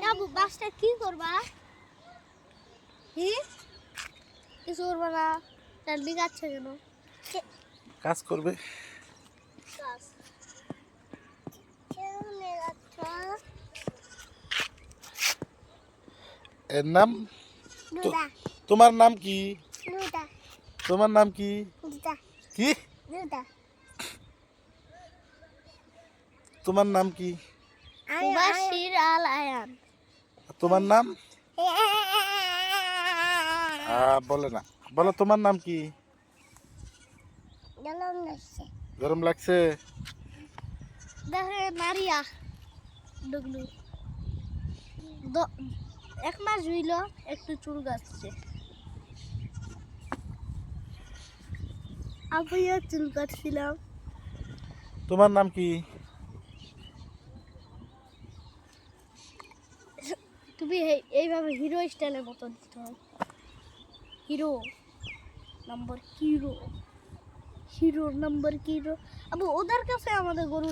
আবু বাসটা কি করবা? কিছু করবা না, তার লিগাচ্ছে কেন? কাজ করবে। কাজ এর নাম তোমার নাম কি? তোমার নাম কি? কি তোমার নাম কি? মুবাশশির আল আয়ান। তোমার নাম বলে না, বলো তোমার নাম কি? গরম লাগছে? দেখে মারিয়া ডুগলু 1 মাস হইল, একটু চুল গাছছে। আমিও চুল কাটছিলাম। তোমার নাম কি? তুমি এইভাবে হিরো স্টাইলের মতো দিতে হয়। হিরো নাম্বার কিরো, হিরো নাম্বার কিরো। আবু ওদের কাছে আমাদের গরু